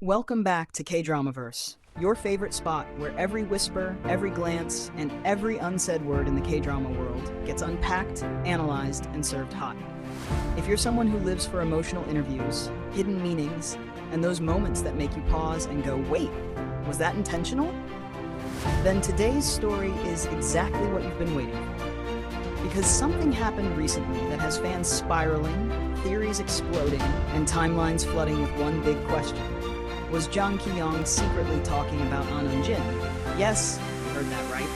Welcome back to KDramaVerse, your favorite spot where every whisper, every glance, and every unsaid word in the K-drama world gets unpacked, analyzed, and served hot. If you're someone who lives for emotional interviews, hidden meanings, and those moments that make you pause and go, wait, was that intentional? Then today's story is exactly what you've been waiting for. Because something happened recently that has fans spiraling, theories exploding, and timelines flooding with one big question. Was Jang Ki-yong secretly talking about Ahn Eun Jin? Yes, you heard that right.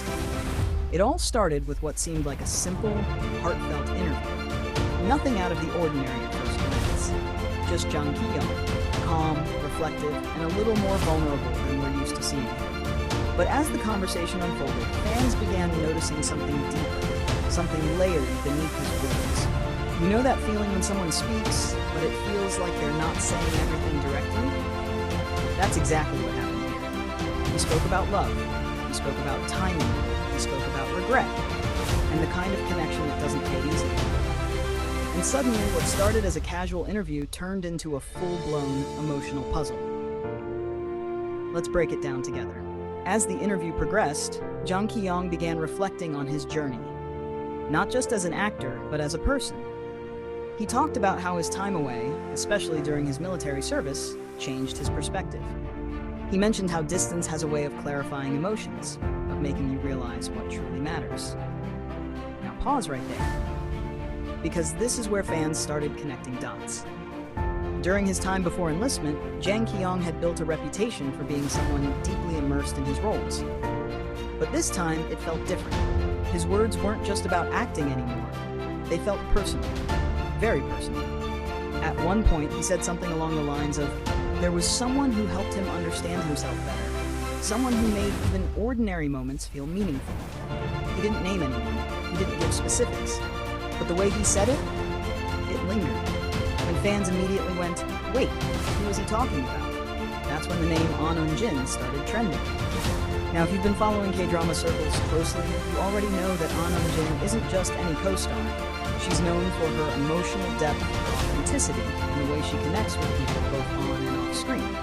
It all started with what seemed like a simple, heartfelt interview. Nothing out of the ordinary at first glance. Just Jang Ki-yong, calm, reflective, and a little more vulnerable than we're used to seeing him. But as the conversation unfolded, fans began noticing something deeper, something layered beneath his words. You know that feeling when someone speaks, but it feels like they're not saying everything directly? That's exactly what happened here. He spoke about love, he spoke about timing, he spoke about regret, and the kind of connection that doesn't fade easily. And suddenly, what started as a casual interview turned into a full-blown emotional puzzle. Let's break it down together. As the interview progressed, Jang Ki-yong began reflecting on his journey, not just as an actor, but as a person. He talked about how his time away, especially during his military service, changed his perspective. He mentioned how distance has a way of clarifying emotions, of making you realize what truly matters. Now pause right there, because this is where fans started connecting dots. During his time before enlistment, Jang Ki-yong had built a reputation for being someone deeply immersed in his roles. But this time, it felt different. His words weren't just about acting anymore. They felt personal, very personal. At one point, he said something along the lines of, there was someone who helped him understand himself better, someone who made even ordinary moments feel meaningful. He didn't name anyone, he didn't give specifics, but the way he said it lingered. And fans immediately went, wait, who was he talking about? That's when the name Ahn Eun Jin started trending. Now, if you've been following K-drama circles closely, you already know that Ahn Eun Jin isn't just any co-star. She's known for her emotional depth, authenticity, and the way she connects with people both on and off screen.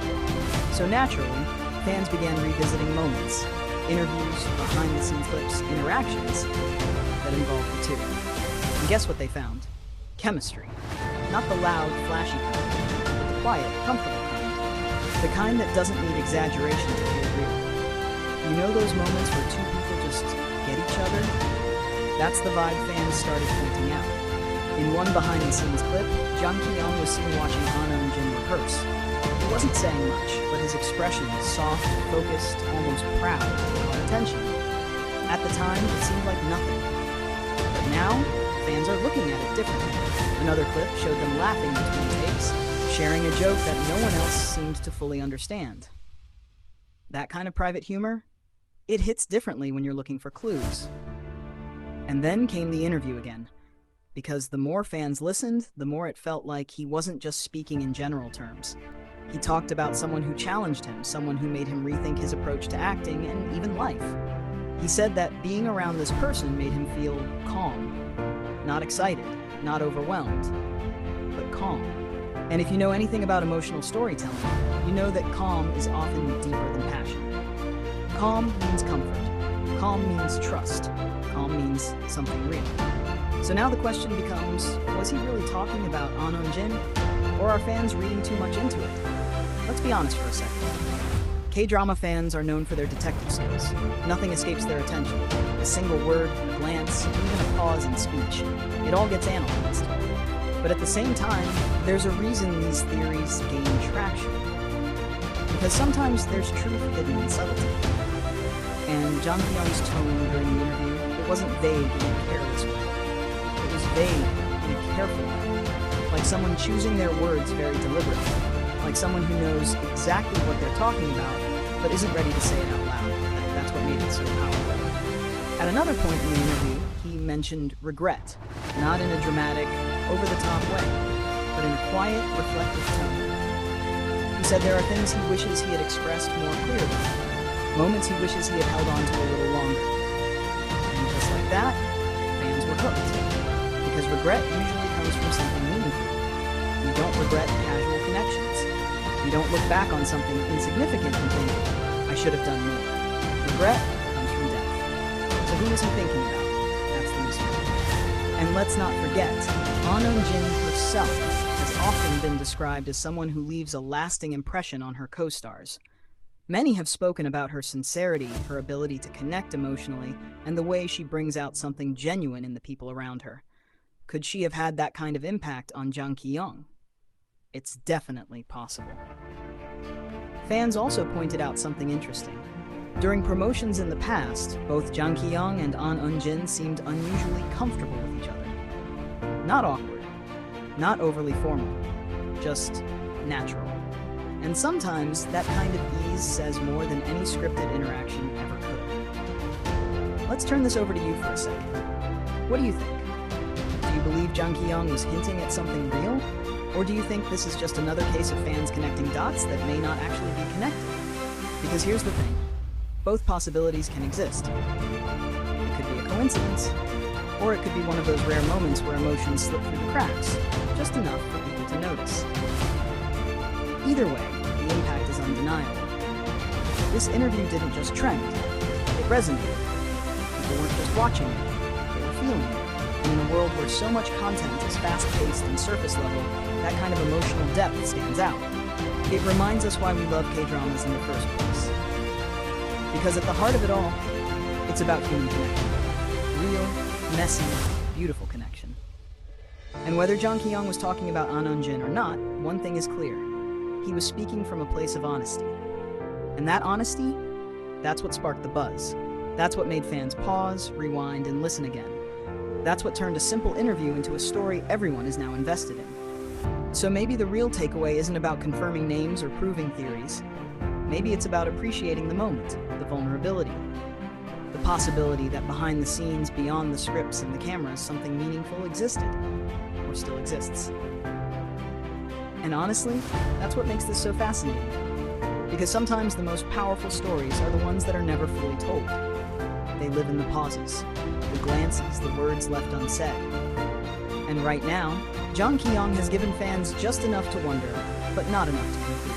So naturally, fans began revisiting moments, interviews, behind-the-scenes clips, interactions that involved the two. And guess what they found? Chemistry. Not the loud, flashy kind, but the quiet, comfortable kind. The kind that doesn't need exaggeration to feel real. You know those moments where two people just get each other? That's the vibe fans started pointing out. In one behind-the-scenes clip, Jang Ki-yong was seen watching Ahn Eun Jin rehearse. He wasn't saying much, but his expression was soft, focused, almost proud, caught attention. At the time, it seemed like nothing. But now, fans are looking at it differently. Another clip showed them laughing between takes, sharing a joke that no one else seemed to fully understand. That kind of private humor? It hits differently when you're looking for clues. And then came the interview again. Because the more fans listened, the more it felt like he wasn't just speaking in general terms. He talked about someone who challenged him, someone who made him rethink his approach to acting and even life. He said that being around this person made him feel calm. Not excited, not overwhelmed, but calm. And if you know anything about emotional storytelling, you know that calm is often deeper than passion. Calm means comfort. Calm means trust. Calm means something real. So now the question becomes, was he really talking about Ahn Eun Jin? Or are fans reading too much into it? Let's be honest for a second. K-drama fans are known for their detective skills. Nothing escapes their attention. A single word, a glance, even a pause in speech. It all gets analyzed. But at the same time, there's a reason these theories gain traction. Because sometimes there's truth hidden in subtlety. And Jang Ki-yong's tone during the interview, it wasn't vague in a careless way. It was vague in a careful way. Like someone choosing their words very deliberately. Like someone who knows exactly what they're talking about, but isn't ready to say it out loud. That's what made it so powerful. At another point in the interview, he mentioned regret. Not in a dramatic, over-the-top way, but in a quiet, reflective tone. He said there are things he wishes he had expressed more clearly. Moments he wishes he had held on to a little longer. And just like that, fans were hooked. Because regret usually comes from something meaningful. You don't regret casual connections. You don't look back on something insignificant and think, I should have done more. Regret comes from death. So who is he thinking about? That's the mystery. And let's not forget, Ahn Eun Jin herself has often been described as someone who leaves a lasting impression on her co-stars. Many have spoken about her sincerity, her ability to connect emotionally, and the way she brings out something genuine in the people around her. Could she have had that kind of impact on Jang Ki-yong? It's definitely possible. Fans also pointed out something interesting. During promotions in the past, both Jang Ki-yong and Ahn Eun Jin seemed unusually comfortable with each other. Not awkward, not overly formal, just natural. And sometimes that kind of ease says more than any scripted interaction ever could. Let's turn this over to you for a second. What do you think? Do you believe Jang Ki-yong was hinting at something real? Or do you think this is just another case of fans connecting dots that may not actually be connected? Because here's the thing. Both possibilities can exist. It could be a coincidence, or it could be one of those rare moments where emotions slip through the cracks, just enough for people to notice. Either way, the impact is undeniable. This interview didn't just trend, it resonated. People weren't just watching it, they were feeling it. And in a world where so much content is fast-paced and surface level, that kind of emotional depth stands out. It reminds us why we love K-dramas in the first place. Because at the heart of it all, it's about human connection. Real, messy, beautiful connection. And whether Jang Ki-yong was talking about Ahn Eun Jin or not, one thing is clear. He was speaking from a place of honesty. And that honesty, that's what sparked the buzz. That's what made fans pause, rewind, and listen again. That's what turned a simple interview into a story everyone is now invested in. So maybe the real takeaway isn't about confirming names or proving theories. Maybe it's about appreciating the moment, the vulnerability, the possibility that behind the scenes, beyond the scripts and the cameras, something meaningful existed, or still exists. And honestly, that's what makes this so fascinating. Because sometimes the most powerful stories are the ones that are never fully told. They live in the pauses, the glances, the words left unsaid. And right now, Jang Ki-yong has given fans just enough to wonder, but not enough to conclude.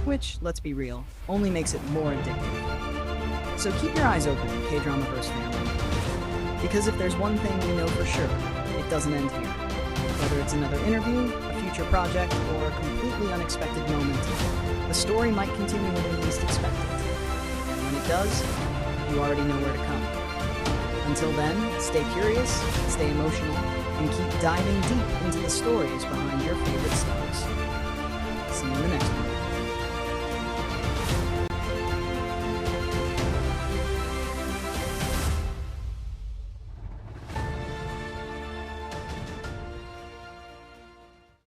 Which, let's be real, only makes it more addictive. So keep your eyes open, KDramaVerse family. Because if there's one thing we know for sure, it doesn't end here. Whether it's another interview, a future project, or a completely unexpected moment, the story might continue when you least expect it. And when it does, you already know where to come. Until then, stay curious, stay emotional, and keep diving deep into the stories behind your favorite stars. See you in the next one.